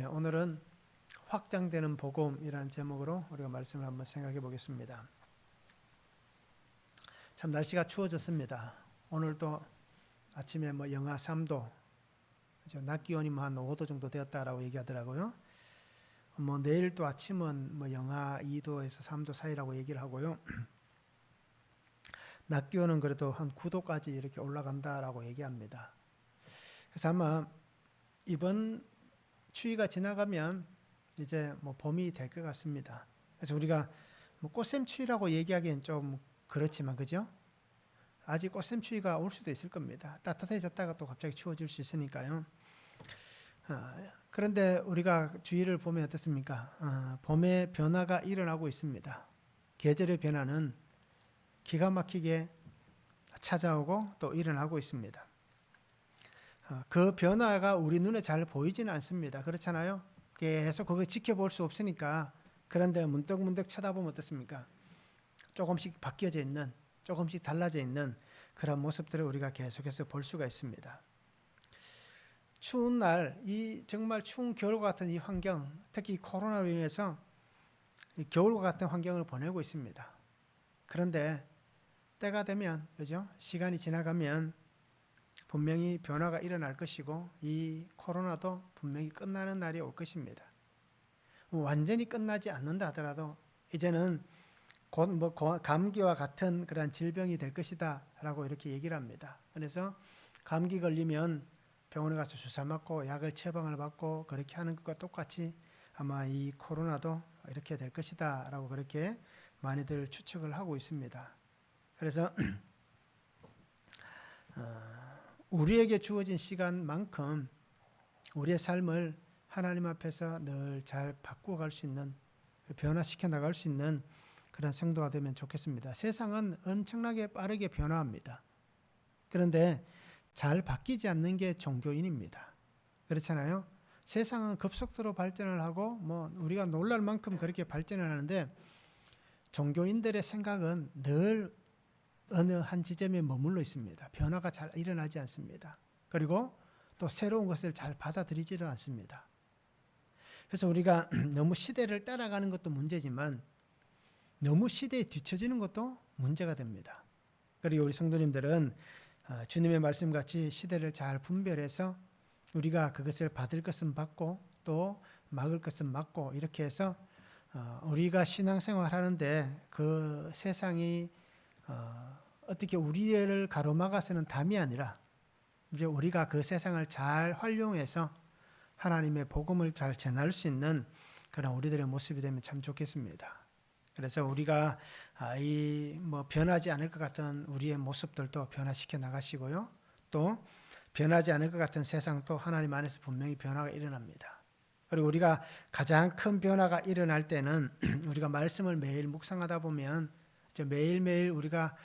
오늘은 확장되는 복음이라는 제목으로 우리가 말씀을 한번 생각해 보겠습니다. 참 날씨가 추워졌습니다. 오늘도 아침에 영하 3도, 낮 기온이 한 5도 정도 되었다라고 얘기하더라고요. 내일 또 아침은 영하 2도에서 3도 사이라고 얘기를 하고요. 낮 기온은 그래도 한 9도까지 이렇게 올라간다라고 얘기합니다. 그래서 아마 이번 추위가 지나가면 이제 봄이 될 것 같습니다. 그래서 우리가 꽃샘추위라고 얘기하기엔 좀 그렇지만, 그죠? 아직 꽃샘추위가 올 수도 있을 겁니다. 따뜻해졌다가 또 갑자기 추워질 수 있으니까요. 그런데 우리가 주위를 보면 어떻습니까? 봄의 변화가 일어나고 있습니다. 계절의 변화는 기가 막히게 찾아오고 또 일어나고 있습니다. 그 변화가 우리 눈에 잘 보이지는 않습니다. 그렇잖아요? 계속 그거 지켜볼 수 없으니까. 그런데 문득문득 쳐다보면 어떻습니까? 조금씩 바뀌어져 있는, 조금씩 달라져 있는 그런 모습들을 우리가 계속해서 볼 수가 있습니다. 추운 날, 이 정말 추운 겨울과 같은 이 환경, 특히 코로나로 인해서 이 겨울과 같은 환경을 보내고 있습니다. 그런데 때가 되면, 그죠? 시간이 지나가면 분명히 변화가 일어날 것이고 이 코로나도 분명히 끝나는 날이 올 것입니다. 완전히 끝나지 않는다 하더라도 이제는 곧 감기와 같은 그런 질병이 될 것이다 라고 이렇게 얘기를 합니다. 그래서 감기 걸리면 병원에 가서 주사 맞고 약을 처방을 받고 그렇게 하는 것과 똑같이 아마 이 코로나도 이렇게 될 것이다 라고 그렇게 많이들 추측을 하고 있습니다. 그래서 우리에게 주어진 시간만큼 우리의 삶을 하나님 앞에서 늘 잘 바꾸어 갈 수 있는, 변화시켜 나갈 수 있는 그런 성도가 되면 좋겠습니다. 세상은 엄청나게 빠르게 변화합니다. 그런데 잘 바뀌지 않는 게 종교인입니다. 그렇잖아요? 세상은 급속도로 발전을 하고 우리가 놀랄 만큼 그렇게 발전을 하는데 종교인들의 생각은 늘 어느 한 지점에 머물러 있습니다. 변화가 잘 일어나지 않습니다. 그리고 또 새로운 것을 잘 받아들이지도 않습니다. 그래서 우리가 너무 시대를 따라가는 것도 문제지만 너무 시대에 뒤처지는 것도 문제가 됩니다. 그리고 우리 성도님들은 주님의 말씀같이 시대를 잘 분별해서 우리가 그것을 받을 것은 받고 또 막을 것은 막고 이렇게 해서 우리가 신앙생활 하는데 그 세상이 어떻게 우리를 가로막아서는 담이 아니라 이제 우리가 그 세상을 잘 활용해서 하나님의 복음을 잘 전할 수 있는 그런 우리들의 모습이 되면 참 좋겠습니다. 그래서 우리가 변하지 않을 것 같은 우리의 모습들도 변화시켜 나가시고요. 또 변하지 않을 것 같은 세상도 하나님 안에서 분명히 변화가 일어납니다. 그리고 우리가 가장 큰 변화가 일어날 때는 우리가 말씀을 매일 묵상하다 보면 매일매일 우리가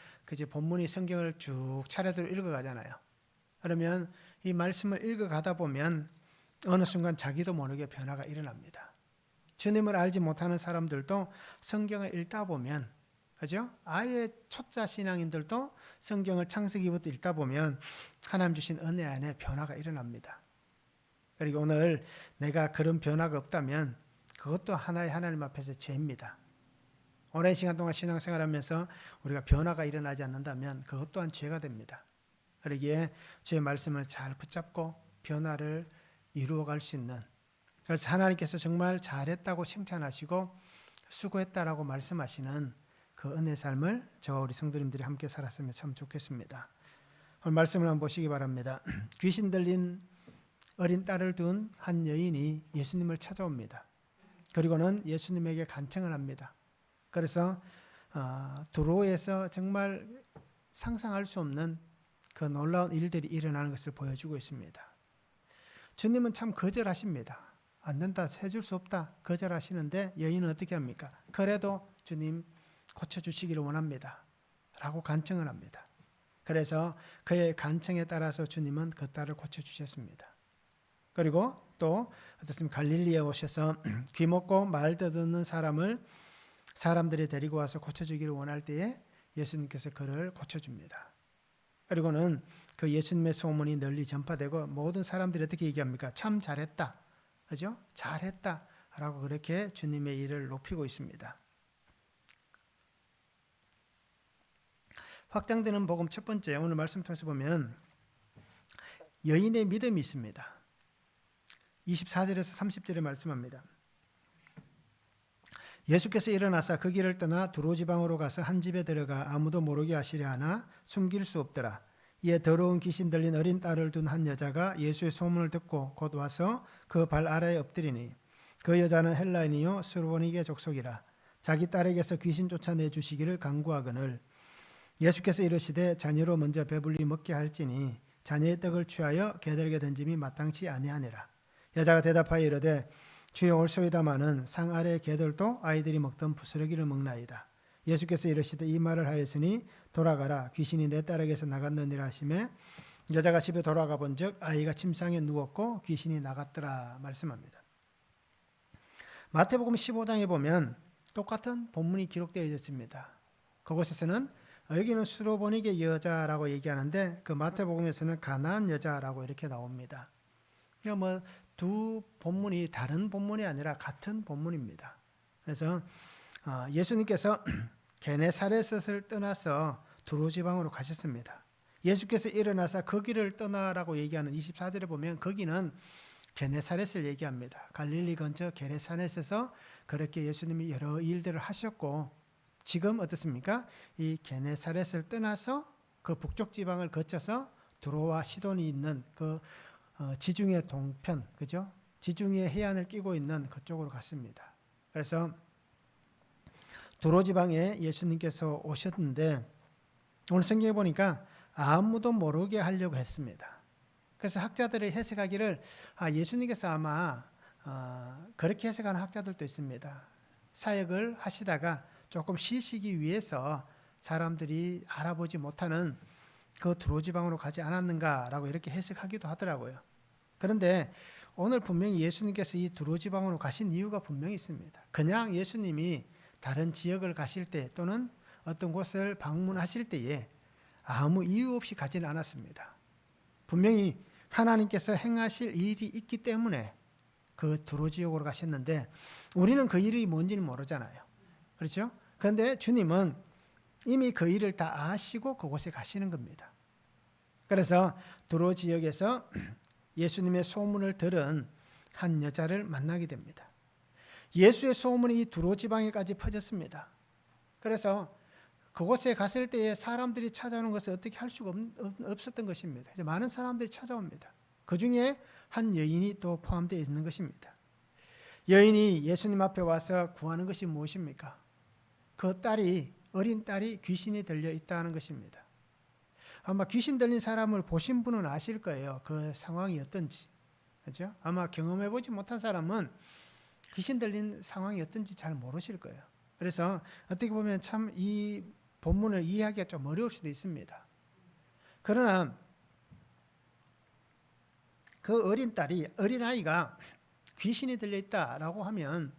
본문의 성경을 쭉 차례대로 읽어가잖아요. 그러면 이 말씀을 읽어가다 보면 어느 순간 자기도 모르게 변화가 일어납니다. 주님을 알지 못하는 사람들도 성경을 읽다 보면, 그죠? 아예 초짜 신앙인들도 성경을 창세기부터 읽다 보면 하나님 주신 은혜 안에 변화가 일어납니다. 그리고 오늘 내가 그런 변화가 없다면 그것도 하나의 하나님 앞에서 죄입니다. 오랜 시간 동안 신앙생활하면서 우리가 변화가 일어나지 않는다면 그것 또한 죄가 됩니다. 그러기에 주의 말씀을 잘 붙잡고 변화를 이루어갈 수 있는, 그래서 하나님께서 정말 잘했다고 칭찬하시고 수고했다라고 말씀하시는 그 은혜 삶을 저와 우리 성도님들이 함께 살았으면 참 좋겠습니다. 오늘 말씀을 한번 보시기 바랍니다. 귀신 들린 어린 딸을 둔 한 여인이 예수님을 찾아옵니다. 그리고는 예수님에게 간청을 합니다. 그래서 도로에서 정말 상상할 수 없는 그 놀라운 일들이 일어나는 것을 보여주고 있습니다. 주님은 참 거절하십니다. 안 된다, 해줄 수 없다, 거절하시는데 여인은 어떻게 합니까? 그래도 주님 고쳐주시기를 원합니다 라고 간청을 합니다. 그래서 그의 간청에 따라서 주님은 그 딸을 고쳐주셨습니다. 그리고 또 어떻습니까? 갈릴리에 오셔서 귀 먹고 말 듣는 사람들이 데리고 와서 고쳐주기를 원할 때에 예수님께서 그를 고쳐줍니다. 그리고는 그 예수님의 소문이 널리 전파되고 모든 사람들이 어떻게 얘기합니까? 참 잘했다. 그죠? 잘했다라고 그렇게 주님의 일을 높이고 있습니다. 확장되는 복음 첫 번째, 오늘 말씀 통해서 보면 여인의 믿음이 있습니다. 24절에서 30절에 말씀합니다. 예수께서 일어나사 그 길을 떠나 두로 지방으로 가서 한 집에 들어가 아무도 모르게 하시려 하나 숨길 수 없더라. 이에 더러운 귀신 들린 어린 딸을 둔 한 여자가 예수의 소문을 듣고 곧 와서 그 발 아래에 엎드리니 그 여자는 헬라인이요 수르보니게 족속이라. 자기 딸에게서 귀신 쫓아내 주시기를 간구하거늘 예수께서 이르시되 자녀로 먼저 배불리 먹게 할지니 자녀의 떡을 취하여 개들에게 던짐이 마땅치 아니하니라. 여자가 대답하여 이르되 주여 올소이다마는 상 아래의 개들도 아이들이 먹던 부스러기를 먹나이다. 예수께서 이르시되 이 말을 하였으니 돌아가라 귀신이 내 딸에게서 나갔느니라 하시매 여자가 집에 돌아가 본즉 아이가 침상에 누웠고 귀신이 나갔더라 말씀합니다. 마태복음 15장에 보면 똑같은 본문이 기록되어 있습니다. 그곳에서는 여기는 수로보니게 여자라고 얘기하는데 그 마태복음에서는 가나안 여자라고 이렇게 나옵니다. 그러니까 두 본문이 다른 본문이 아니라 같은 본문입니다. 그래서 예수님께서 게네사렛을 떠나서 두로 지방으로 가셨습니다. 예수께서 일어나서 그 길을 떠나라고 얘기하는 24절에 보면 거기는 게네사렛을 얘기합니다. 갈릴리 근처 게네사렛에서 그렇게 예수님이 여러 일들을 하셨고 지금 어떻습니까? 이 게네사렛을 떠나서 그 북쪽 지방을 거쳐서 두로와 시돈이 있는 그 지중해 동편, 그죠? 지중해 해안을 끼고 있는 그쪽으로 갔습니다. 그래서 두로 지방에 예수님께서 오셨는데 오늘 성경에 보니까 아무도 모르게 하려고 했습니다. 그래서 학자들이 해석하기를 예수님께서 아마 그렇게 해석하는 학자들도 있습니다. 사역을 하시다가 조금 쉬시기 위해서 사람들이 알아보지 못하는 그 두로 지방으로 가지 않았는가라고 이렇게 해석하기도 하더라고요. 그런데 오늘 분명히 예수님께서 이 두로 지방으로 가신 이유가 분명히 있습니다. 그냥 예수님이 다른 지역을 가실 때 또는 어떤 곳을 방문하실 때에 아무 이유 없이 가지는 않았습니다. 분명히 하나님께서 행하실 일이 있기 때문에 그 두로 지역으로 가셨는데 우리는 그 일이 뭔지는 모르잖아요. 그렇죠? 그런데 주님은 이미 그 일을 다 아시고 그곳에 가시는 겁니다. 그래서 두로 지역에서 예수님의 소문을 들은 한 여자를 만나게 됩니다. 예수의 소문이 이 두로 지방에까지 퍼졌습니다. 그래서 그곳에 갔을 때에 사람들이 찾아오는 것을 어떻게 할 수가 없었던 것입니다. 많은 사람들이 찾아옵니다. 그 중에 한 여인이 또 포함되어 있는 것입니다. 여인이 예수님 앞에 와서 구하는 것이 무엇입니까? 그 어린 딸이 귀신이 들려 있다는 것입니다. 아마 귀신 들린 사람을 보신 분은 아실 거예요. 그 상황이 어떤지. 그렇죠? 아마 경험해 보지 못한 사람은 귀신 들린 상황이 어떤지 잘 모르실 거예요. 그래서 어떻게 보면 참 이 본문을 이해하기가 좀 어려울 수도 있습니다. 그러나 그 어린아이가 귀신이 들려있다라고 하면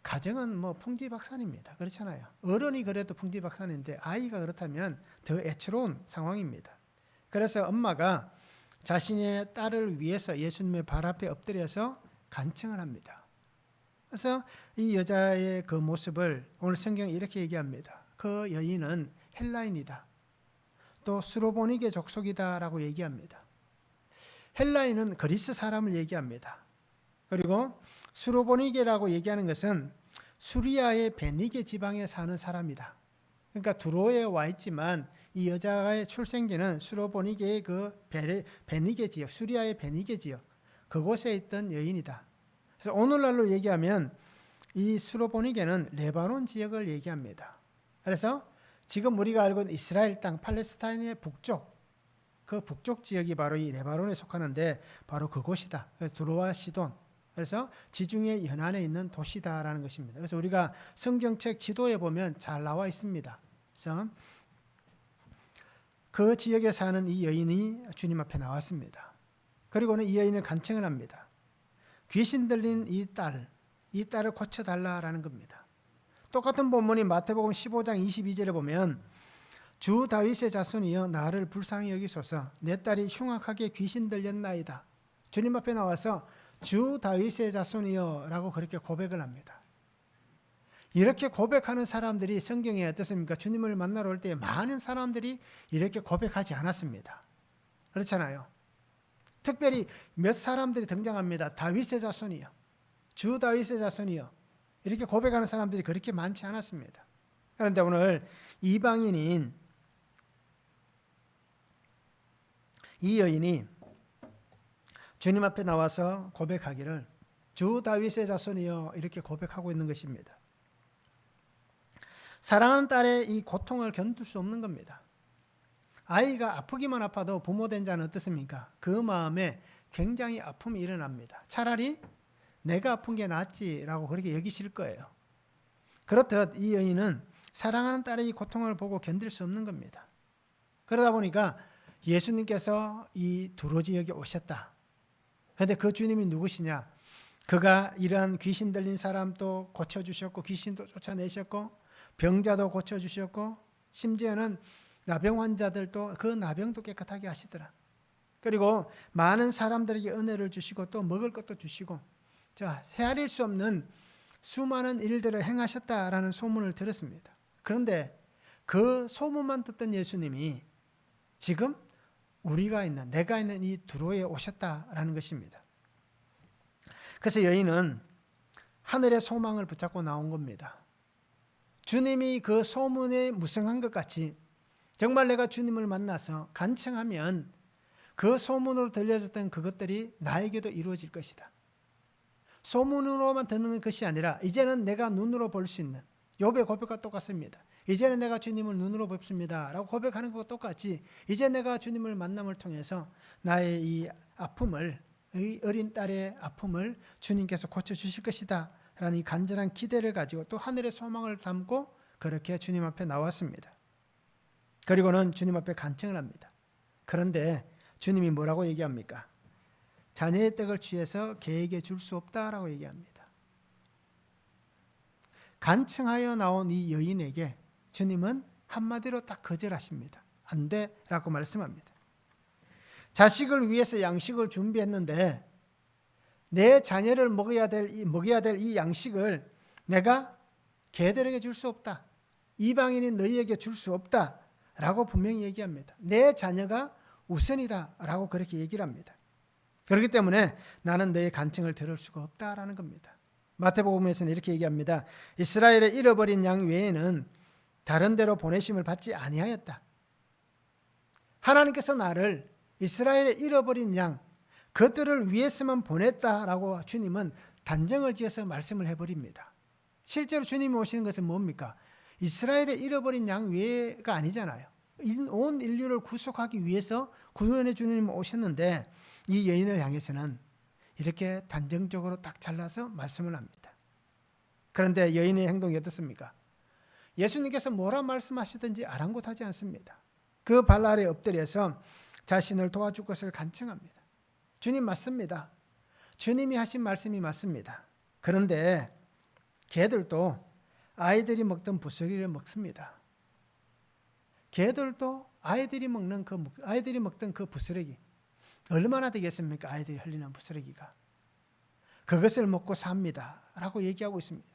가정은 풍지박산입니다. 그렇잖아요. 어른이 그래도 풍지박산인데 아이가 그렇다면 더 애처로운 상황입니다. 그래서 엄마가 자신의 딸을 위해서 예수님의 발 앞에 엎드려서 간청을 합니다. 그래서 이 여자의 그 모습을 오늘 성경이 이렇게 얘기합니다. 그 여인은 헬라인이다. 또 수로보니게 족속이다라고 얘기합니다. 헬라인은 그리스 사람을 얘기합니다. 그리고 수로보니게라고 얘기하는 것은 수리아의 베니게 지방에 사는 사람이다. 그러니까 두로에 와 있지만 이 여자의 출생지는 수로보니게의 그 베니게 지역, 수리아의 베니게 지역, 그곳에 있던 여인이다. 그래서 오늘날로 얘기하면 이 수로보니게는 레바논 지역을 얘기합니다. 그래서 지금 우리가 알고 있는 이스라엘 땅, 팔레스타인의 북쪽, 그 북쪽 지역이 바로 이 레바논에 속하는데 바로 그곳이다. 그래서 두로와 시돈. 그래서 지중해 연안에 있는 도시다라는 것입니다. 그래서 우리가 성경책 지도에 보면 잘 나와 있습니다. 그래서 그 지역에 사는 이 여인이 주님 앞에 나왔습니다. 그리고는 이 여인을 간청을 합니다. 귀신 들린 이 딸을 고쳐달라라는 겁니다. 똑같은 본문이 마태복음 15장 22절에 보면 주 다윗의 자손이여 나를 불쌍히 여기소서 내 딸이 흉악하게 귀신 들렸나이다. 주님 앞에 나와서 주 다윗의 자손이여라고 그렇게 고백을 합니다. 이렇게 고백하는 사람들이 성경에 어떻습니까? 주님을 만나러 올 때 많은 사람들이 이렇게 고백하지 않았습니다. 그렇잖아요. 특별히 몇 사람들이 등장합니다. 다윗의 자손이여, 주 다윗의 자손이여, 이렇게 고백하는 사람들이 그렇게 많지 않았습니다. 그런데 오늘 이방인인 이 여인이 주님 앞에 나와서 고백하기를 주 다윗의 자손이여 이렇게 고백하고 있는 것입니다. 사랑하는 딸의 이 고통을 견딜 수 없는 겁니다. 아이가 아프기만 아파도 부모된 자는 어떻습니까? 그 마음에 굉장히 아픔이 일어납니다. 차라리 내가 아픈 게 낫지라고 그렇게 여기실 거예요. 그렇듯 이 여인은 사랑하는 딸의 이 고통을 보고 견딜 수 없는 겁니다. 그러다 보니까 예수님께서 이 두로지역에 오셨다. 그런데 그 주님이 누구시냐? 그가 이러한 귀신 들린 사람도 고쳐주셨고 귀신도 쫓아내셨고 병자도 고쳐주셨고 심지어는 나병 환자들도 그 나병도 깨끗하게 하시더라. 그리고 많은 사람들에게 은혜를 주시고 또 먹을 것도 주시고 자, 헤아릴 수 없는 수많은 일들을 행하셨다라는 소문을 들었습니다. 그런데 그 소문만 듣던 예수님이 지금 우리가 있는 내가 있는 이 두로에 오셨다라는 것입니다. 그래서 여인은 하늘의 소망을 붙잡고 나온 겁니다. 주님이 그 소문에 무성한 것 같이 정말 내가 주님을 만나서 간청하면 그 소문으로 들려졌던 그것들이 나에게도 이루어질 것이다. 소문으로만 듣는 것이 아니라 이제는 내가 눈으로 볼 수 있는 욥의 고백과 똑같습니다. 이제는 내가 주님을 눈으로 뵙습니다 라고 고백하는 것과 똑같이 이제 내가 주님을 만남을 통해서 나의 이 아픔을 이 어린 딸의 아픔을 주님께서 고쳐주실 것이다 라는 이 간절한 기대를 가지고 또 하늘의 소망을 담고 그렇게 주님 앞에 나왔습니다. 그리고는 주님 앞에 간청을 합니다. 그런데 주님이 뭐라고 얘기합니까? 자녀의 떡을 취해서 개에게 줄 수 없다라고 얘기합니다. 간청하여 나온 이 여인에게 주님은 한마디로 딱 거절하십니다. 안 돼라고 말씀합니다. 자식을 위해서 양식을 준비했는데 내 자녀를 먹여야 될 이 양식을 내가 개들에게 줄 수 없다. 이방인인 너희에게 줄 수 없다라고 분명히 얘기합니다. 내 자녀가 우선이다라고 그렇게 얘기를 합니다. 그렇기 때문에 나는 너의 간청을 들을 수가 없다라는 겁니다. 마태복음에서는 이렇게 얘기합니다. 이스라엘의 잃어버린 양 외에는 다른 데로 보내심을 받지 아니하였다. 하나님께서 나를 이스라엘의 잃어버린 양 그들을 위해서만 보냈다라고 주님은 단정을 지어서 말씀을 해버립니다. 실제로 주님이 오시는 것은 뭡니까? 이스라엘의 잃어버린 양 외가 아니잖아요. 온 인류를 구속하기 위해서 구원의 주님이 오셨는데 이 여인을 향해서는 이렇게 단정적으로 딱 잘라서 말씀을 합니다. 그런데 여인의 행동이 어떻습니까? 예수님께서 뭐라 말씀하시든지 아랑곳하지 않습니다. 그 발 아래 엎드려서 자신을 도와줄 것을 간청합니다. 주님 맞습니다. 주님이 하신 말씀이 맞습니다. 그런데 개들도 아이들이 먹던 부스러기를 먹습니다. 개들도 아이들이 먹던 그 부스러기 얼마나 되겠습니까? 아이들이 흘리는 부스러기가 그것을 먹고 삽니다 라고 얘기하고 있습니다.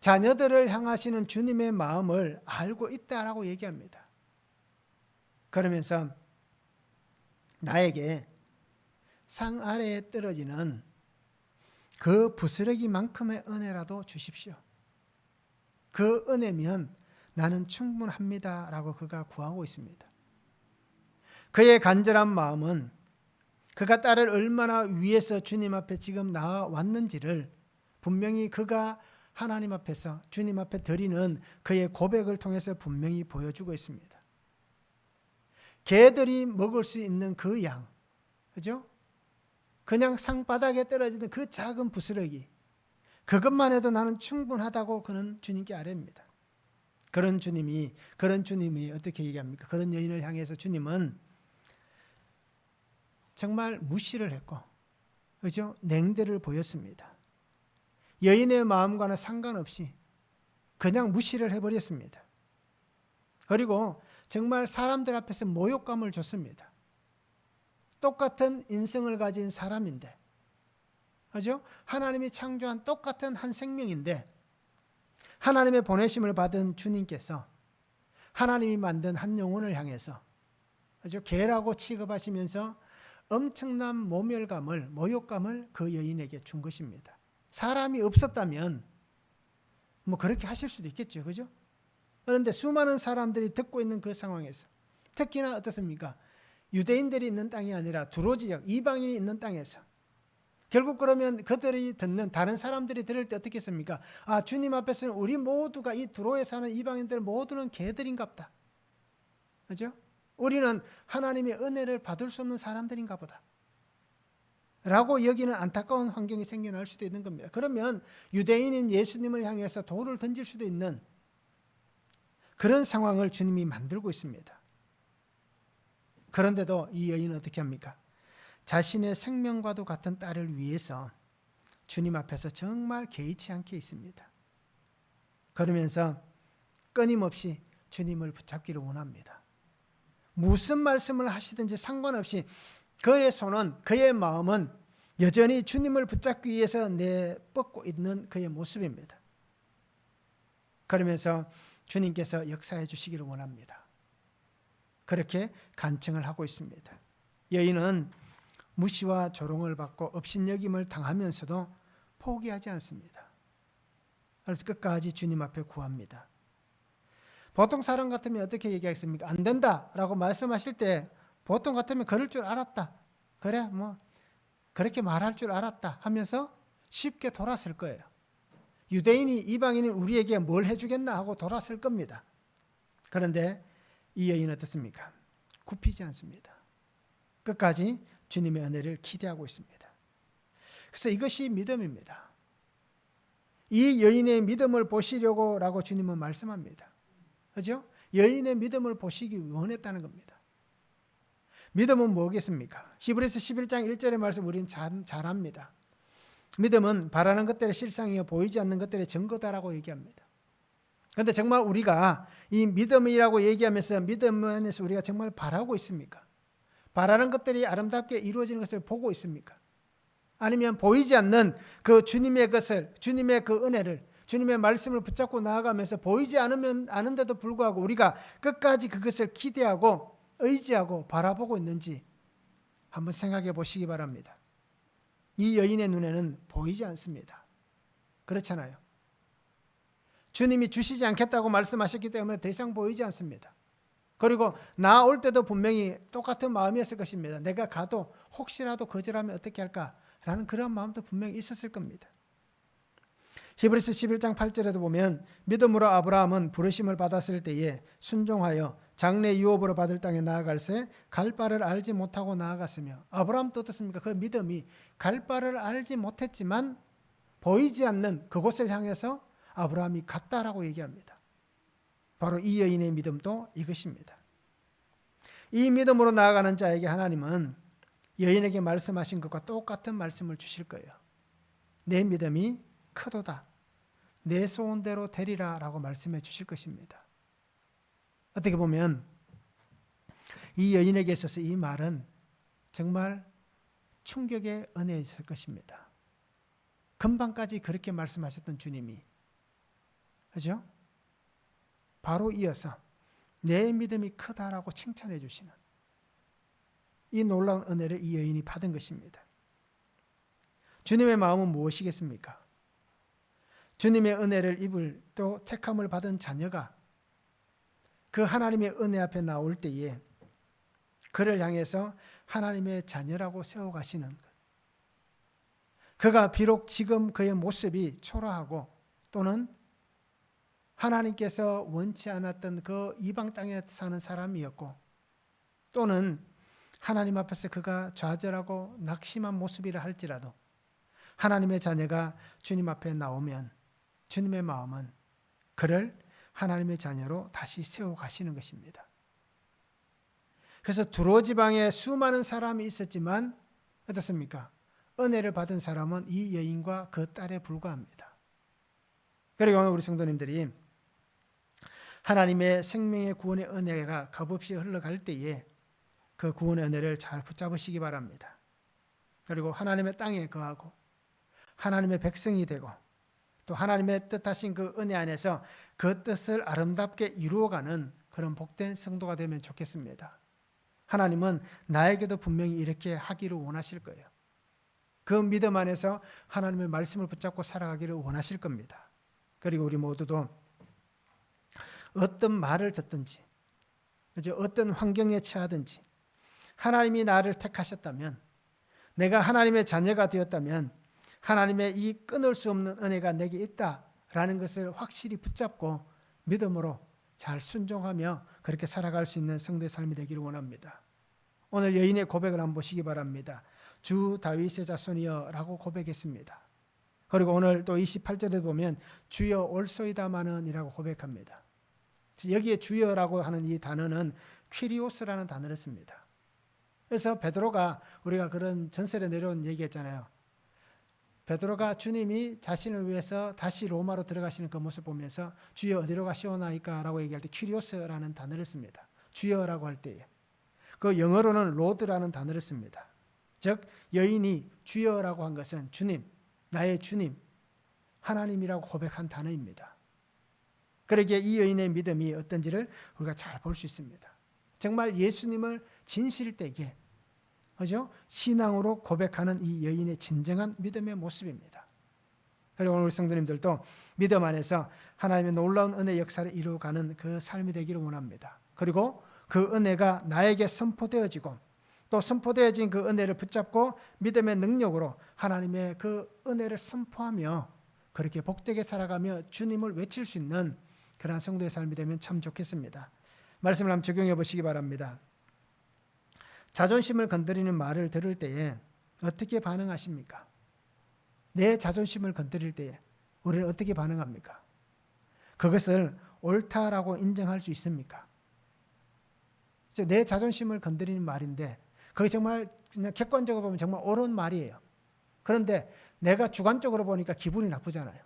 자녀들을 향하시는 주님의 마음을 알고 있다라고 얘기합니다. 그러면서 나에게 상 아래에 떨어지는 그 부스러기만큼의 은혜라도 주십시오. 그 은혜면 나는 충분합니다 라고 그가 구하고 있습니다. 그의 간절한 마음은 그가 딸을 얼마나 위해서 주님 앞에 지금 나왔는지를 분명히 그가 하나님 앞에서 주님 앞에 드리는 그의 고백을 통해서 분명히 보여주고 있습니다. 개들이 먹을 수 있는 그 양, 그죠? 그냥 상바닥에 떨어지는 그 작은 부스러기, 그것만 해도 나는 충분하다고 그는 주님께 아뢰입니다. 그런 주님이 어떻게 얘기합니까? 그런 여인을 향해서 주님은 정말 무시를 했고, 그죠? 냉대를 보였습니다. 여인의 마음과는 상관없이 그냥 무시를 해버렸습니다. 그리고 정말 사람들 앞에서 모욕감을 줬습니다. 똑같은 인성을 가진 사람인데 그죠? 하나님이 창조한 똑같은 한 생명인데 하나님의 보내심을 받은 주님께서 하나님이 만든 한 영혼을 향해서 그죠? 개라고 취급하시면서 엄청난 모멸감을, 모욕감을 그 여인에게 준 것입니다. 사람이 없었다면 뭐 그렇게 하실 수도 있겠죠. 그죠? 그런데 수많은 사람들이 듣고 있는 그 상황에서 특히나 어떻습니까? 유대인들이 있는 땅이 아니라 두로 지역, 이방인이 있는 땅에서 결국 그러면 그들이 듣는 다른 사람들이 들을 때 어떻게 했습니까? 아, 주님 앞에서는 우리 모두가 이 두로에 사는 이방인들 모두는 개들인갑다. 그죠? 우리는 하나님의 은혜를 받을 수 없는 사람들인가 보다. 라고 여기는 안타까운 환경이 생겨날 수도 있는 겁니다. 그러면 유대인인 예수님을 향해서 돌을 던질 수도 있는 그런 상황을 주님이 만들고 있습니다. 그런데도 이 여인은 어떻게 합니까? 자신의 생명과도 같은 딸을 위해서 주님 앞에서 정말 개의치 않게 있습니다. 그러면서 끊임없이 주님을 붙잡기를 원합니다. 무슨 말씀을 하시든지 상관없이 그의 손은, 그의 마음은 여전히 주님을 붙잡기 위해서 내뻗고 있는 그의 모습입니다. 그러면서 주님께서 역사해 주시기를 원합니다. 그렇게 간청을 하고 있습니다. 여인은 무시와 조롱을 받고 업신여김을 당하면서도 포기하지 않습니다. 그래서 끝까지 주님 앞에 구합니다. 보통 사람 같으면 어떻게 얘기하겠습니까? 안 된다라고 말씀하실 때 보통 같으면 그럴 줄 알았다. 그래 뭐 그렇게 말할 줄 알았다 하면서 쉽게 돌아설 거예요. 유대인이 이방인이 우리에게 뭘 해주겠나 하고 돌아설 겁니다. 그런데 이 여인은 어떻습니까? 굽히지 않습니다. 끝까지 주님의 은혜를 기대하고 있습니다. 그래서 이것이 믿음입니다. 이 여인의 믿음을 보시려고 라고 주님은 말씀합니다. 그죠? 여인의 믿음을 보시기 원했다는 겁니다. 믿음은 뭐겠습니까? 히브리서 11장 1절의 말씀 우리는 잘 압니다. 믿음은 바라는 것들의 실상이요 보이지 않는 것들의 증거다라고 얘기합니다. 그런데 정말 우리가 이 믿음이라고 얘기하면서 믿음 안에서 우리가 정말 바라고 있습니까? 바라는 것들이 아름답게 이루어지는 것을 보고 있습니까? 아니면 보이지 않는 그 주님의 것을, 주님의 그 은혜를, 주님의 말씀을 붙잡고 나아가면서 보이지 않은데도 불구하고 우리가 끝까지 그것을 기대하고 의지하고 바라보고 있는지 한번 생각해 보시기 바랍니다. 이 여인의 눈에는 보이지 않습니다. 그렇잖아요. 주님이 주시지 않겠다고 말씀하셨기 때문에 더 이상 보이지 않습니다. 그리고 나 올 때도 분명히 똑같은 마음이었을 것입니다. 내가 가도 혹시라도 거절하면 어떻게 할까라는 그런 마음도 분명히 있었을 겁니다. 히브리서 11장 8절에도 보면 믿음으로 아브라함은 부르심을 받았을 때에 순종하여 장래 유업으로 받을 땅에 나아갈새 갈 바를 알지 못하고 나아갔으며, 아브라함도 어떻습니까? 그 믿음이 갈 바를 알지 못했지만 보이지 않는 그곳을 향해서 아브라함이 갔다라고 얘기합니다. 바로 이 여인의 믿음도 이것입니다. 이 믿음으로 나아가는 자에게 하나님은 여인에게 말씀하신 것과 똑같은 말씀을 주실 거예요. 내 믿음이 크도다. 내 소원대로 되리라 라고 말씀해 주실 것입니다. 어떻게 보면 이 여인에게 있어서 이 말은 정말 충격의 은혜였을 것입니다. 금방까지 그렇게 말씀하셨던 주님이, 그죠? 바로 이어서 내 믿음이 크다라고 칭찬해 주시는 이 놀라운 은혜를 이 여인이 받은 것입니다. 주님의 마음은 무엇이겠습니까? 주님의 은혜를 입을 또 택함을 받은 자녀가 그 하나님의 은혜 앞에 나올 때에 그를 향해서 하나님의 자녀라고 세워가시는 것. 그가 비록 지금 그의 모습이 초라하고 또는 하나님께서 원치 않았던 그 이방 땅에 사는 사람이었고 또는 하나님 앞에서 그가 좌절하고 낙심한 모습이라 할지라도 하나님의 자녀가 주님 앞에 나오면 주님의 마음은 그를 하나님의 자녀로 다시 세워가시는 것입니다. 그래서 두로 지방에 수많은 사람이 있었지만 어떻습니까? 은혜를 받은 사람은 이 여인과 그 딸에 불과합니다. 그리고 오늘 우리 성도님들이 하나님의 생명의 구원의 은혜가 값없이 흘러갈 때에 그 구원의 은혜를 잘 붙잡으시기 바랍니다. 그리고 하나님의 땅에 거하고 하나님의 백성이 되고 또 하나님의 뜻하신 그 은혜 안에서 그 뜻을 아름답게 이루어가는 그런 복된 성도가 되면 좋겠습니다. 하나님은 나에게도 분명히 이렇게 하기를 원하실 거예요. 그 믿음 안에서 하나님의 말씀을 붙잡고 살아가기를 원하실 겁니다. 그리고 우리 모두도 어떤 말을 듣든지 어떤 환경에 처하든지 하나님이 나를 택하셨다면, 내가 하나님의 자녀가 되었다면 하나님의 이 끊을 수 없는 은혜가 내게 있다라는 것을 확실히 붙잡고 믿음으로 잘 순종하며 그렇게 살아갈 수 있는 성도의 삶이 되기를 원합니다. 오늘 여인의 고백을 한번 보시기 바랍니다. 주 다윗의 자손이여 라고 고백했습니다. 그리고 오늘 또 28절에 보면 주여 올소이다마는 이라고 고백합니다. 여기에 주여라고 하는 이 단어는 퀴리오스라는 단어를 씁니다. 그래서 베드로가, 우리가 그런 전설에 내려온 얘기했잖아요. 베드로가 주님이 자신을 위해서 다시 로마로 들어가시는 그 모습 보면서 주여 어디로 가시오나이까 라고 얘기할 때 퀴리오스라는 단어를 씁니다. 주여라고 할 때에. 그 영어로는 로드라는 단어를 씁니다. 즉 여인이 주여라고 한 것은 주님, 나의 주님, 하나님이라고 고백한 단어입니다. 그러기에 이 여인의 믿음이 어떤지를 우리가 잘 볼 수 있습니다. 정말 예수님을 진실되게, 그죠? 신앙으로 고백하는 이 여인의 진정한 믿음의 모습입니다. 그리고 오늘 우리 성도님들도 믿음 안에서 하나님의 놀라운 은혜 역사를 이루어가는 그 삶이 되기를 원합니다. 그리고 그 은혜가 나에게 선포되어지고 또 선포되어진 그 은혜를 붙잡고 믿음의 능력으로 하나님의 그 은혜를 선포하며 그렇게 복되게 살아가며 주님을 외칠 수 있는 그러한 성도의 삶이 되면 참 좋겠습니다. 말씀을 한번 적용해 보시기 바랍니다. 자존심을 건드리는 말을 들을 때에 어떻게 반응하십니까? 내 자존심을 건드릴 때에 우리는 어떻게 반응합니까? 그것을 옳다라고 인정할 수 있습니까? 내 자존심을 건드리는 말인데 그게 정말 그냥 객관적으로 보면 정말 옳은 말이에요. 그런데 내가 주관적으로 보니까 기분이 나쁘잖아요.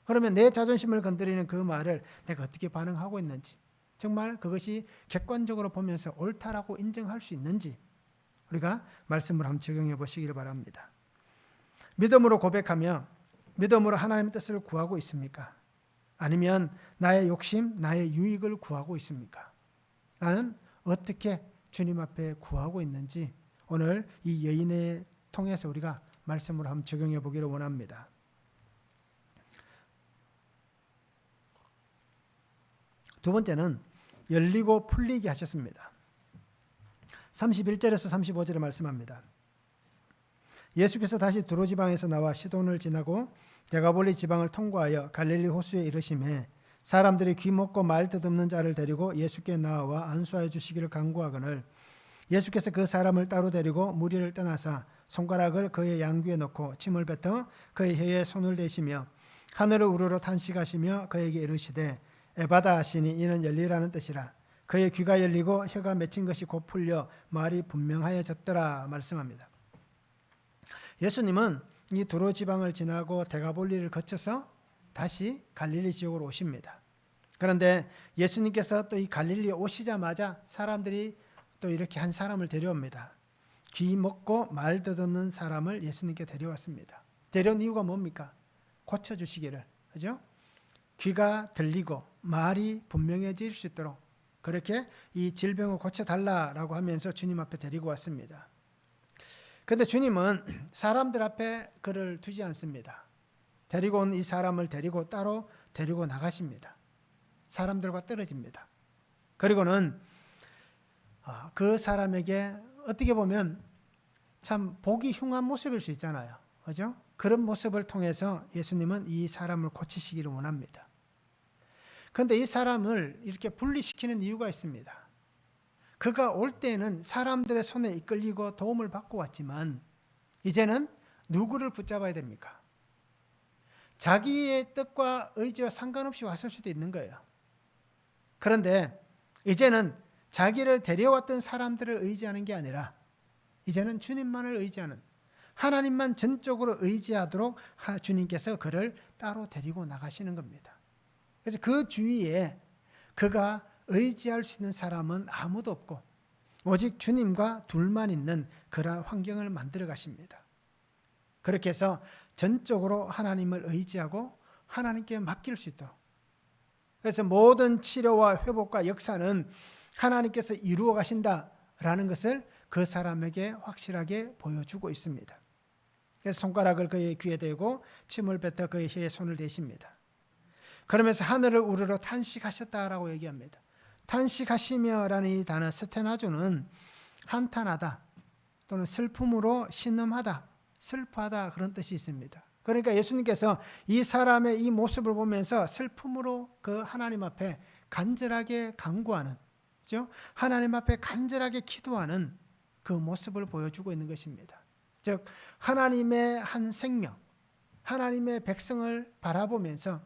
그러면 내 자존심을 건드리는 그 말을 내가 어떻게 반응하고 있는지, 정말 그것이 객관적으로 보면서 옳다라고 인정할 수 있는지 우리가 말씀을 한번 적용해 보시기를 바랍니다. 믿음으로 고백하며 믿음으로 하나님의 뜻을 구하고 있습니까? 아니면 나의 욕심, 나의 유익을 구하고 있습니까? 나는 어떻게 주님 앞에 구하고 있는지 오늘 이 여인을 통해서 우리가 말씀으로 한번 적용해 보기를 원합니다. 두 번째는 열리고 풀리게 하셨습니다. 31절에서 35절에 말씀합니다. 예수께서 다시 두로 지방에서 나와 시돈을 지나고 데가볼리 지방을 통과하여 갈릴리 호수에 이르시매 사람들이 귀 먹고 말 듣없는 자를 데리고 예수께 나와 안수하여 주시기를 간구하거늘 예수께서 그 사람을 따로 데리고 무리를 떠나사 손가락을 그의 양귀에 넣고 침을 뱉어 그의 혀에 손을 대시며 하늘을 우러러 탄식하시며 그에게 이르시되 에바다 하시니 이는 열리라는 뜻이라. 그의 귀가 열리고 혀가 맺힌 것이 곧 풀려 말이 분명하여졌더라 말씀합니다. 예수님은 이 두로 지방을 지나고 데가볼리를 거쳐서 다시 갈릴리 지역으로 오십니다. 그런데 예수님께서 또 이 갈릴리에 오시자마자 사람들이 또 이렇게 한 사람을 데려옵니다. 귀 먹고 말 듣없는 사람을 예수님께 데려왔습니다. 데려온 이유가 뭡니까? 고쳐주시기를, 그죠? 귀가 들리고 말이 분명해질 수 있도록 그렇게 이 질병을 고쳐달라라고 하면서 주님 앞에 데리고 왔습니다. 그런데 주님은 사람들 앞에 그를 두지 않습니다. 데리고 온 이 사람을 데리고 따로 데리고 나가십니다. 사람들과 떨어집니다. 그리고는 그 사람에게 어떻게 보면 참 보기 흉한 모습일 수 있잖아요. 그죠? 그런 모습을 통해서 예수님은 이 사람을 고치시기를 원합니다. 그런데 이 사람을 이렇게 분리시키는 이유가 있습니다. 그가 올 때는 사람들의 손에 이끌리고 도움을 받고 왔지만 이제는 누구를 붙잡아야 됩니까? 자기의 뜻과 의지와 상관없이 왔을 수도 있는 거예요. 그런데 이제는 자기를 데려왔던 사람들을 의지하는 게 아니라 이제는 주님만을 의지하는, 하나님만 전적으로 의지하도록 주님께서 그를 따로 데리고 나가시는 겁니다. 그래서 그 주위에 그가 의지할 수 있는 사람은 아무도 없고 오직 주님과 둘만 있는 그러한 환경을 만들어 가십니다. 그렇게 해서 전적으로 하나님을 의지하고 하나님께 맡길 수 있도록. 그래서 모든 치료와 회복과 역사는 하나님께서 이루어 가신다라는 것을 그 사람에게 확실하게 보여주고 있습니다. 그래서 손가락을 그의 귀에 대고 침을 뱉어 그의 혀에 손을 대십니다. 그러면서 하늘을 우러러 탄식하셨다라고 얘기합니다. 탄식하시며라는 이 단어 스테나조는 한탄하다 또는 슬픔으로 신음하다, 슬퍼하다 그런 뜻이 있습니다. 그러니까 예수님께서 이 사람의 이 모습을 보면서 슬픔으로 그 하나님 앞에 간절하게 간구하는, 그렇죠? 하나님 앞에 간절하게 기도하는 그 모습을 보여주고 있는 것입니다. 즉 하나님의 한 생명, 하나님의 백성을 바라보면서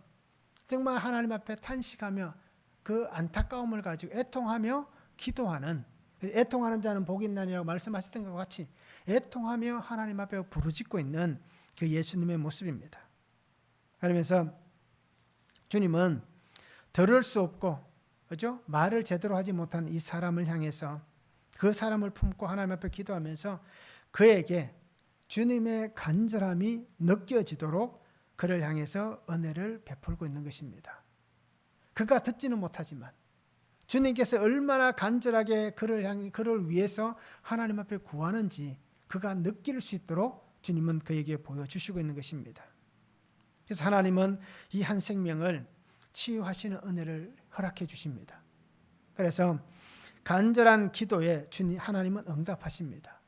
정말 하나님 앞에 탄식하며 그 안타까움을 가지고 애통하며 기도하는, 애통하는 자는 복이 있나니라고 말씀하셨던 것 같이 애통하며 하나님 앞에 부르짖고 있는 그 예수님의 모습입니다. 그러면서 주님은 들을 수 없고, 그렇죠? 말을 제대로 하지 못한 이 사람을 향해서 그 사람을 품고 하나님 앞에 기도하면서 그에게 주님의 간절함이 느껴지도록 그를 향해서 은혜를 베풀고 있는 것입니다. 그가 듣지는 못하지만 주님께서 얼마나 간절하게 그를 위해서 하나님 앞에 구하는지 그가 느낄 수 있도록 주님은 그에게 보여주시고 있는 것입니다. 그래서 하나님은 이 한 생명을 치유하시는 은혜를 허락해 주십니다. 그래서 간절한 기도에 하나님은 응답하십니다.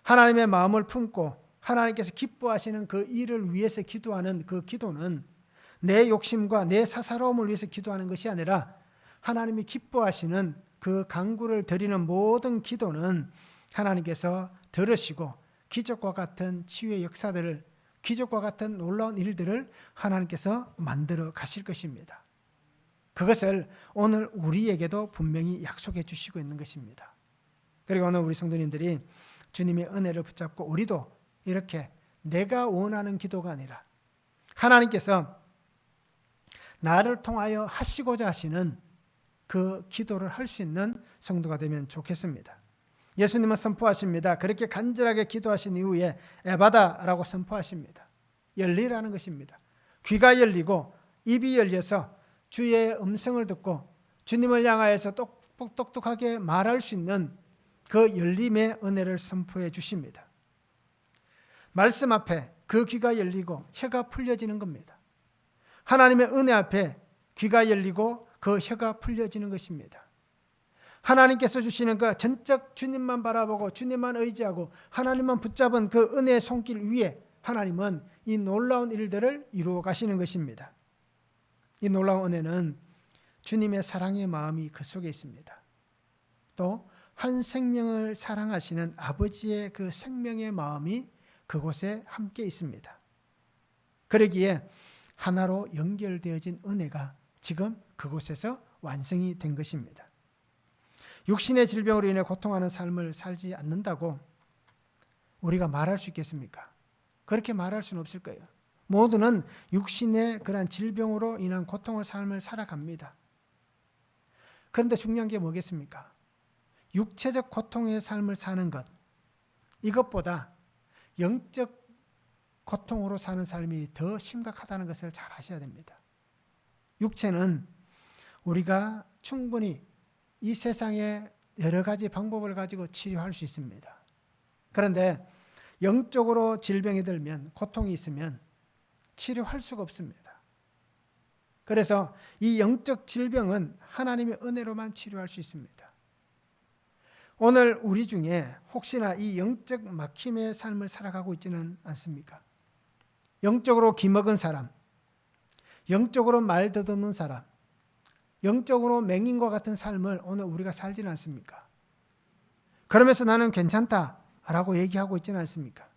하나님의 마음을 품고 하나님께서 기뻐하시는 그 일을 위해서 기도하는 그 기도는 내 욕심과 내 사사로움을 위해서 기도하는 것이 아니라 하나님이 기뻐하시는 그 간구를 드리는 모든 기도는 하나님께서 들으시고 기적과 같은 치유의 역사들을, 기적과 같은 놀라운 일들을 하나님께서 만들어 가실 것입니다. 그것을 오늘 우리에게도 분명히 약속해 주시고 있는 것입니다. 그리고 오늘 우리 성도님들이 주님의 은혜를 붙잡고 우리도 이렇게 내가 원하는 기도가 아니라 하나님께서 나를 통하여 하시고자 하시는 그 기도를 할 수 있는 성도가 되면 좋겠습니다. 예수님은 선포하십니다. 그렇게 간절하게 기도하신 이후에 에바다라고 선포하십니다. 열리라는 것입니다. 귀가 열리고 입이 열려서 주의 음성을 듣고 주님을 향하여서 똑똑하게 말할 수 있는 그 열림의 은혜를 선포해 주십니다. 말씀 앞에 그 귀가 열리고 혀가 풀려지는 겁니다. 하나님의 은혜 앞에 귀가 열리고 그 혀가 풀려지는 것입니다. 하나님께서 주시는 그 전적 주님만 바라보고 주님만 의지하고 하나님만 붙잡은 그 은혜의 손길 위에 하나님은 이 놀라운 일들을 이루어 가시는 것입니다. 이 놀라운 은혜는 주님의 사랑의 마음이 그 속에 있습니다. 또 한 생명을 사랑하시는 아버지의 그 생명의 마음이 그곳에 함께 있습니다. 그러기에 하나로 연결되어진 은혜가 지금 그곳에서 완성이 된 것입니다. 육신의 질병으로 인해 고통하는 삶을 살지 않는다고 우리가 말할 수 있겠습니까? 그렇게 말할 수는 없을 거예요. 모두는 육신의 그러한 질병으로 인한 고통의 삶을 살아갑니다. 그런데 중요한 게 뭐겠습니까? 육체적 고통의 삶을 사는 것, 이것보다 영적 고통으로 사는 삶이 더 심각하다는 것을 잘 아셔야 됩니다. 육체는 우리가 충분히 이 세상에 여러 가지 방법을 가지고 치료할 수 있습니다. 그런데 영적으로 질병이 들면, 고통이 있으면 치료할 수가 없습니다. 그래서 이 영적 질병은 하나님의 은혜로만 치료할 수 있습니다. 오늘 우리 중에 혹시나 이 영적 막힘의 삶을 살아가고 있지는 않습니까? 영적으로 기먹은 사람, 영적으로 말 더듬는 사람, 영적으로 맹인과 같은 삶을 오늘 우리가 살지는 않습니까? 그러면서 나는 괜찮다라고 얘기하고 있지는 않습니까?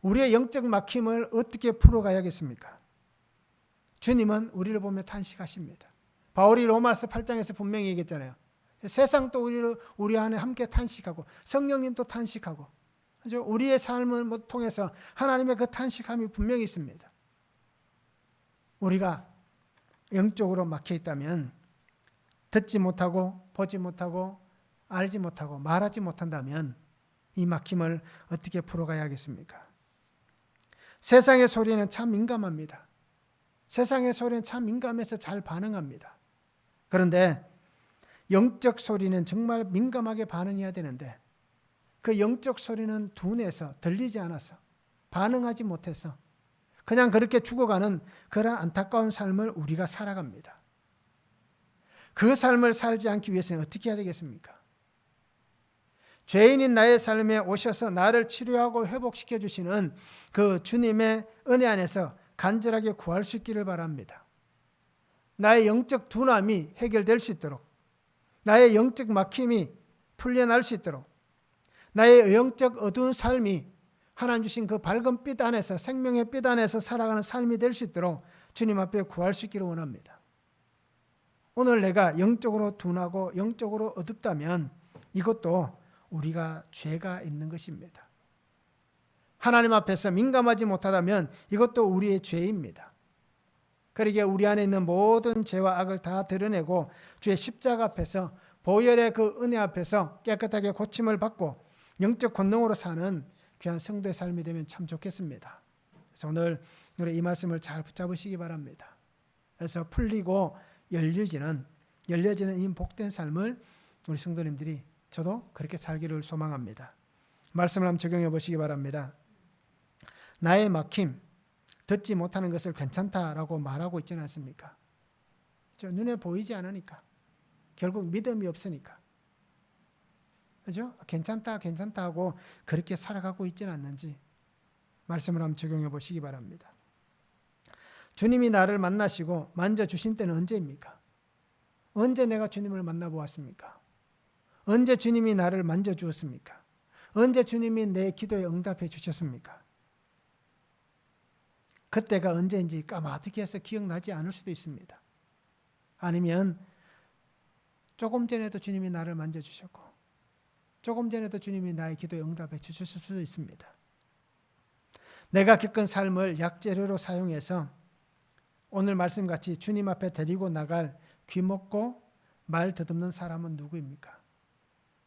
우리의 영적 막힘을 어떻게 풀어가야겠습니까? 주님은 우리를 보며 탄식하십니다. 바울이 로마서 8장에서 분명히 얘기했잖아요. 세상도 우리 안에 함께 탄식하고 성령님도 탄식하고, 그렇죠? 우리의 삶을 통해서 하나님의 그 탄식함이 분명히 있습니다. 우리가 영적으로 막혀 있다면, 듣지 못하고 보지 못하고 알지 못하고 말하지 못한다면 이 막힘을 어떻게 풀어가야 하겠습니까? 세상의 소리는 참 민감합니다. 세상의 소리는 참 민감해서 잘 반응합니다. 그런데 영적 소리는 정말 민감하게 반응해야 되는데 그 영적 소리는 둔해서 들리지 않아서 반응하지 못해서 그냥 그렇게 죽어가는 그런 안타까운 삶을 우리가 살아갑니다. 그 삶을 살지 않기 위해서는 어떻게 해야 되겠습니까? 죄인인 나의 삶에 오셔서 나를 치료하고 회복시켜 주시는 그 주님의 은혜 안에서 간절하게 구할 수 있기를 바랍니다. 나의 영적 둔함이 해결될 수 있도록, 나의 영적 막힘이 풀려날 수 있도록, 나의 영적 어두운 삶이 하나님 주신 그 밝은 빛 안에서, 생명의 빛 안에서 살아가는 삶이 될 수 있도록 주님 앞에 구할 수 있기를 원합니다. 오늘 내가 영적으로 둔하고 영적으로 어둡다면 이것도 우리가 죄가 있는 것입니다. 하나님 앞에서 민감하지 못하다면 이것도 우리의 죄입니다. 그러기에 우리 안에 있는 모든 죄와 악을 다 드러내고 주의 십자가 앞에서 보혈의 그 은혜 앞에서 깨끗하게 고침을 받고 영적 권능으로 사는 귀한 성도의 삶이 되면 참 좋겠습니다. 그래서 오늘 우리 이 말씀을 잘 붙잡으시기 바랍니다. 그래서 풀리고 열려지는 이 복된 삶을 우리 성도님들이 저도 그렇게 살기를 소망합니다. 말씀을 한번 적용해 보시기 바랍니다. 나의 막힘, 듣지 못하는 것을 괜찮다라고 말하고 있지는 않습니까? 눈에 보이지 않으니까, 결국 믿음이 없으니까, 그죠? 괜찮다 하고 그렇게 살아가고 있지는 않는지 말씀을 한번 적용해 보시기 바랍니다. 주님이 나를 만나시고 만져주신 때는 언제입니까? 언제 내가 주님을 만나보았습니까? 언제 주님이 나를 만져주었습니까? 언제 주님이 내 기도에 응답해 주셨습니까? 그때가 언제인지 까마득히 해서 기억나지 않을 수도 있습니다. 아니면 조금 전에도 주님이 나를 만져주셨고 조금 전에도 주님이 나의 기도에 응답해 주셨을 수도 있습니다. 내가 겪은 삶을 약재료로 사용해서 오늘 말씀같이 주님 앞에 데리고 나갈 귀먹고 말 더듬는 사람은 누구입니까?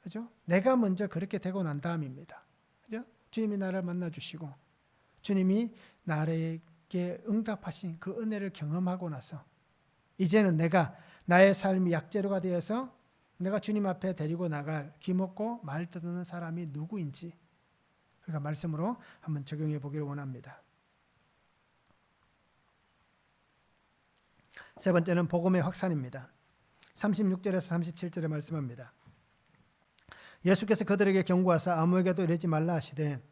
그죠? 내가 먼저 그렇게 되고 난 다음입니다. 그죠? 주님이 나를 만나주시고 주님이 나에게 응답하신 그 은혜를 경험하고 나서 이제는 내가 나의 삶이 약재료가 되어서 내가 주님 앞에 데리고 나갈 귀먹고 말 듣는 사람이 누구인지 그러니까 말씀으로 한번 적용해 보기를 원합니다. 세 번째는 복음의 확산입니다. 36절에서 37절에 말씀합니다. 예수께서 그들에게 경고하사 아무에게도 이르지 말라 하시되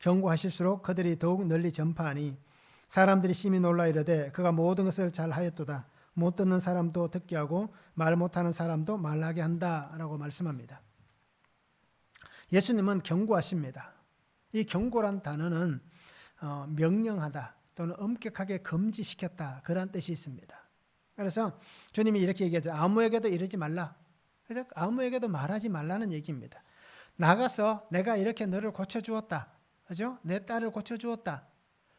경고하실수록 그들이 더욱 널리 전파하니 사람들이 심히 놀라 이르되 그가 모든 것을 잘하였도다. 못 듣는 사람도 듣게 하고 말 못하는 사람도 말하게 한다라고 말씀합니다. 예수님은 경고하십니다. 이 경고란 단어는 명령하다 또는 엄격하게 금지시켰다 그런 뜻이 있습니다. 그래서 주님이 이렇게 얘기하죠. 아무에게도 이르지 말라. 그래서 아무에게도 말하지 말라는 얘기입니다. 나가서 내가 이렇게 너를 고쳐주었다. 그죠? 내 딸을 고쳐주었다.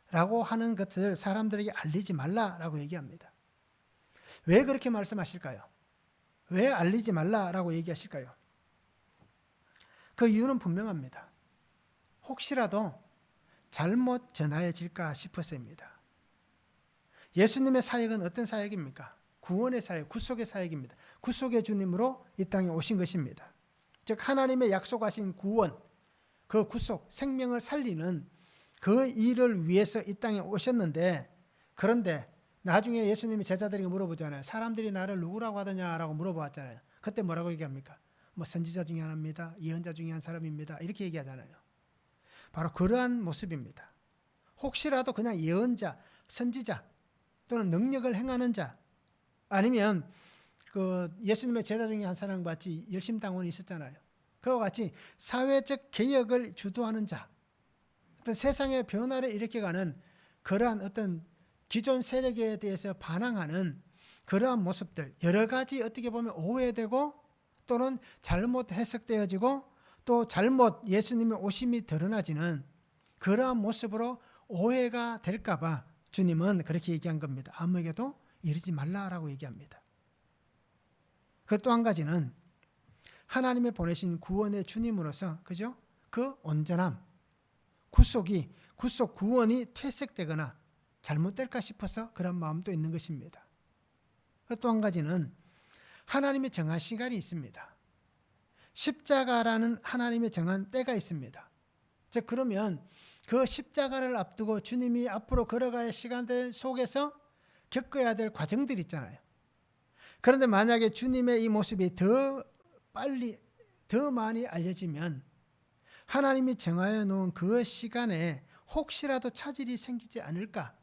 라고 하는 것을 사람들에게 알리지 말라라고 얘기합니다. 왜 그렇게 말씀하실까요? 왜 알리지 말라라고 얘기하실까요? 그 이유는 분명합니다. 혹시라도 잘못 전하여질까 싶어서입니다. 예수님의 사역은 어떤 사역입니까? 구원의 사역, 구속의 사역입니다. 구속의 주님으로 이 땅에 오신 것입니다. 즉 하나님의 약속하신 구원, 그 구속, 생명을 살리는 그 일을 위해서 이 땅에 오셨는데 그런데 나중에 예수님이 제자들에게 물어보잖아요. 사람들이 나를 누구라고 하더냐라고 물어보았잖아요. 그때 뭐라고 얘기합니까? 뭐 선지자 중에 하나입니다. 예언자 중에 한 사람입니다. 이렇게 얘기하잖아요. 바로 그러한 모습입니다. 혹시라도 그냥 예언자, 선지자 또는 능력을 행하는 자 아니면 그 예수님의 제자 중에 한 사람 같이 열심당원이 있었잖아요. 그와 같이 사회적 개혁을 주도하는 자, 어떤 세상의 변화를 일으켜가는 그러한 어떤 기존 세력에 대해서 반항하는 그러한 모습들, 여러 가지 어떻게 보면 오해되고 또는 잘못 해석되어지고 또 잘못 예수님의 오심이 드러나지는 그러한 모습으로 오해가 될까 봐 주님은 그렇게 얘기한 겁니다. 아무에게도 이르지 말라라고 얘기합니다. 그 또 한 가지는 하나님의 보내신 구원의 주님으로서 그죠? 그 온전함, 구속 구원이 퇴색되거나 잘못될까 싶어서 그런 마음도 있는 것입니다. 또 한 가지는 하나님의 정한 시간이 있습니다. 십자가라는 하나님의 정한 때가 있습니다. 즉 그러면 그 십자가를 앞두고 주님이 앞으로 걸어가야 할 시간들 속에서 겪어야 될 과정들이 있잖아요. 그런데 만약에 주님의 이 모습이 더 많이 알려지면 하나님이 정하여 놓은 그 시간에 혹시라도 차질이 생기지 않을까라고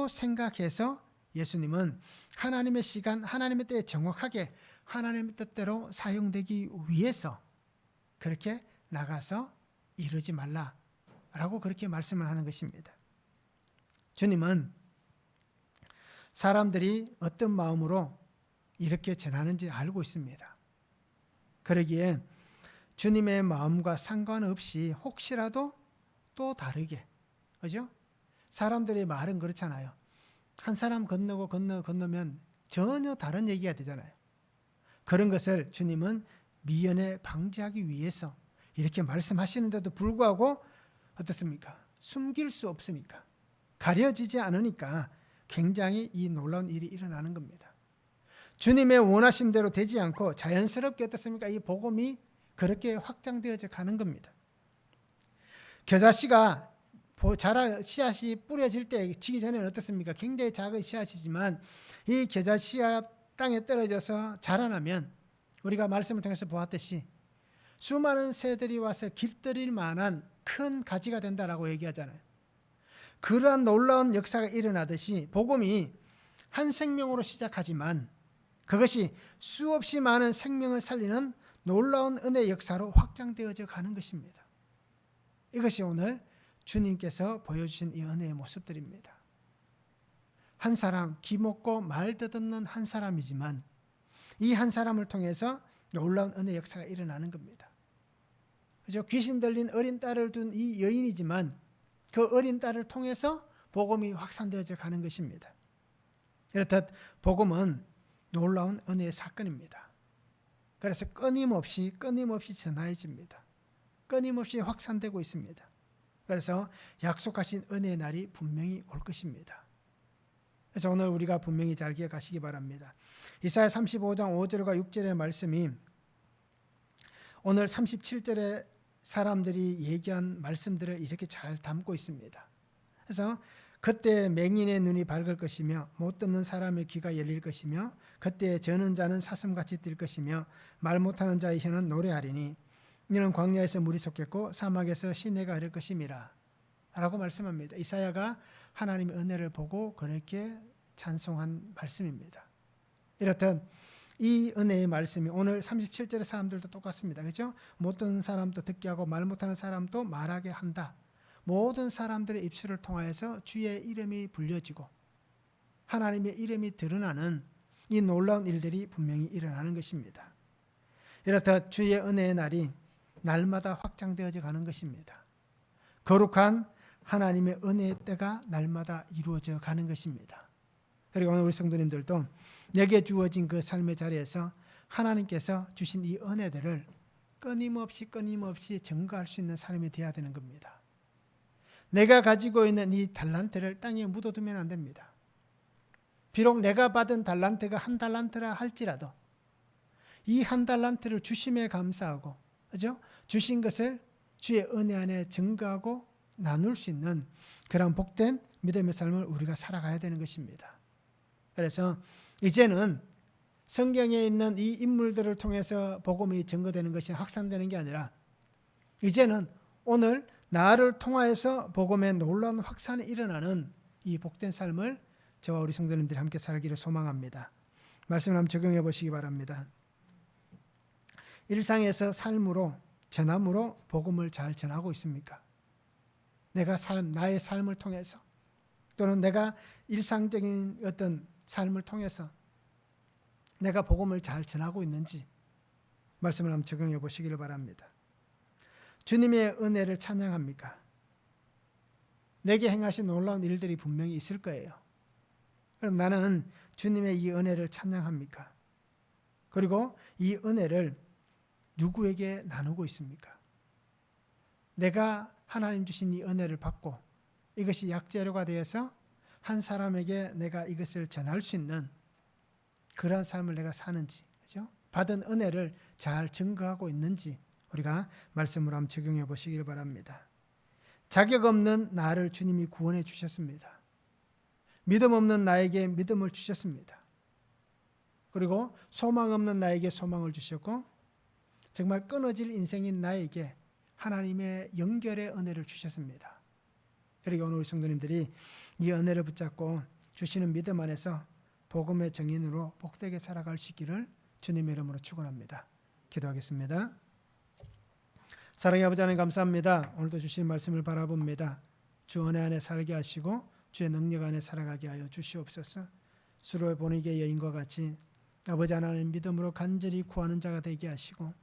생각해서 예수님은 하나님의 시간, 하나님의 때에 정확하게 하나님의 뜻대로 사용되기 위해서 그렇게 나가서 이르지 말라라고 그렇게 말씀을 하는 것입니다. 주님은 사람들이 어떤 마음으로 이렇게 전하는지 알고 있습니다. 그러기에 주님의 마음과 상관없이 혹시라도 또 다르게, 그죠? 사람들의 말은 그렇잖아요. 한 사람 건너면 전혀 다른 얘기가 되잖아요. 그런 것을 주님은 미연에 방지하기 위해서 이렇게 말씀하시는데도 불구하고 어떻습니까? 숨길 수 없으니까, 가려지지 않으니까 굉장히 이 놀라운 일이 일어나는 겁니다. 주님의 원하심대로 되지 않고 자연스럽게 어떻습니까? 이 복음이 그렇게 확장되어져 가는 겁니다. 겨자씨가 씨앗이 뿌려질 때 지기 전에는 어떻습니까? 굉장히 작은 씨앗이지만 이 겨자씨가 땅에 떨어져서 자라나면 우리가 말씀을 통해서 보았듯이 수많은 새들이 와서 깃들일 만한 큰 가지가 된다라고 얘기하잖아요. 그러한 놀라운 역사가 일어나듯이 복음이 한 생명으로 시작하지만 그것이 수없이 많은 생명을 살리는 놀라운 은혜의 역사로 확장되어져 가는 것입니다. 이것이 오늘 주님께서 보여주신 이 은혜의 모습들입니다. 한 사람, 기먹고 말 더듬는 한 사람이지만 이 한 사람을 통해서 놀라운 은혜의 역사가 일어나는 겁니다. 그죠? 귀신 들린 어린 딸을 둔 이 여인이지만 그 어린 딸을 통해서 복음이 확산되어져 가는 것입니다. 이렇듯 복음은 놀라운 은혜의 사건입니다. 그래서 끊임없이 전하여집니다. 끊임없이 확산되고 있습니다. 그래서 약속하신 은혜의 날이 분명히 올 것입니다. 그래서 오늘 우리가 분명히 잘 기억하시기 바랍니다. 이사야 35장 5절과 6절의 말씀이 오늘 37절에 사람들이 얘기한 말씀들을 이렇게 잘 담고 있습니다. 그래서 그때 맹인의 눈이 밝을 것이며 못 듣는 사람의 귀가 열릴 것이며 그때 저는 자는 사슴같이 뛸 것이며 말 못하는 자의 혀는 노래하리니 이는 광야에서 물이 솟겠고 사막에서 시내가 흐를 것임이라 라고 말씀합니다. 이사야가 하나님의 은혜를 보고 그렇게 찬송한 말씀입니다. 이렇듯 이 은혜의 말씀이 오늘 37절의 사람들도 똑같습니다. 그렇죠? 못 듣는 사람도 듣게 하고 말 못하는 사람도 말하게 한다. 모든 사람들의 입술을 통하여서 주의 이름이 불려지고 하나님의 이름이 드러나는 이 놀라운 일들이 분명히 일어나는 것입니다. 이렇듯 주의 은혜의 날이 날마다 확장되어져 가는 것입니다. 거룩한 하나님의 은혜의 때가 날마다 이루어져 가는 것입니다. 그리고 오늘 우리 성도님들도 내게 주어진 그 삶의 자리에서 하나님께서 주신 이 은혜들을 끊임없이 증거할 수 있는 삶이 되어야 되는 겁니다. 내가 가지고 있는 이 달란트를 땅에 묻어두면 안 됩니다. 비록 내가 받은 달란트가 한 달란트라 할지라도 이 한 달란트를 주심에 감사하고, 그죠? 주신 것을 주의 은혜 안에 증거하고 나눌 수 있는 그런 복된 믿음의 삶을 우리가 살아가야 되는 것입니다. 그래서 이제는 성경에 있는 이 인물들을 통해서 복음이 증거되는 것이 확산되는 게 아니라 이제는 오늘 나를 통하여서 복음의 놀라운 확산이 일어나는 이 복된 삶을 저와 우리 성도님들이 함께 살기를 소망합니다. 말씀을 한번 적용해 보시기 바랍니다. 일상에서 삶으로 전함으로 복음을 잘 전하고 있습니까? 나의 삶을 통해서 또는 내가 일상적인 어떤 삶을 통해서 내가 복음을 잘 전하고 있는지 말씀을 한번 적용해 보시기를 바랍니다. 주님의 은혜를 찬양합니까? 내게 행하신 놀라운 일들이 분명히 있을 거예요. 그럼 나는 주님의 이 은혜를 찬양합니까? 그리고 이 은혜를 누구에게 나누고 있습니까? 내가 하나님 주신 이 은혜를 받고 이것이 약재료가 되어서 한 사람에게 내가 이것을 전할 수 있는 그러한 삶을 내가 사는지, 그죠? 받은 은혜를 잘 증거하고 있는지 우리가 말씀으로 한번 적용해 보시길 바랍니다. 자격 없는 나를 주님이 구원해 주셨습니다. 믿음 없는 나에게 믿음을 주셨습니다. 그리고 소망 없는 나에게 소망을 주셨고 정말 끊어질 인생인 나에게 하나님의 연결의 은혜를 주셨습니다. 그리고 오늘 우리 성도님들이 이 은혜를 붙잡고 주시는 믿음 안에서 복음의 증인으로 복되게 살아갈 수 있기를 주님의 이름으로 축원합니다. 기도하겠습니다. 사랑의 아버지 하나님 감사합니다. 오늘도 주신 말씀을 바라봅니다. 주 은혜 안에 살게 하시고 주의 능력 안에 살아가게 하여 주시옵소서. 수로에 보내게 여인과 같이 아버지 하나님 믿음으로 간절히 구하는 자가 되게 하시고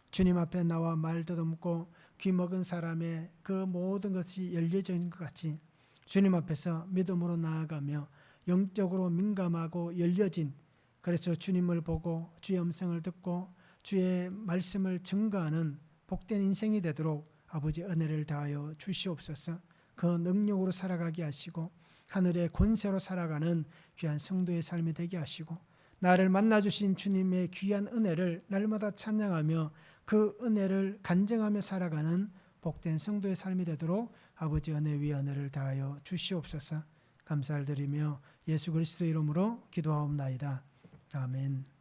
주님 앞에 나와 말 더듬고 귀 먹은 사람의 그 모든 것이 열려진 것 같이 주님 앞에서 믿음으로 나아가며 영적으로 민감하고 열려진, 그래서 주님을 보고 주의 음성을 듣고 주의 말씀을 증거하는 복된 인생이 되도록 아버지 은혜를 다하여 주시옵소서. 그 능력으로 살아가게 하시고 하늘의 권세로 살아가는 귀한 성도의 삶이 되게 하시고 나를 만나주신 주님의 귀한 은혜를 날마다 찬양하며 그 은혜를 간증하며 살아가는 복된 성도의 삶이 되도록 아버지 은혜 위에 은혜를 다하여 주시옵소서. 감사를 드리며 예수 그리스도 이름으로 기도하옵나이다. 아멘.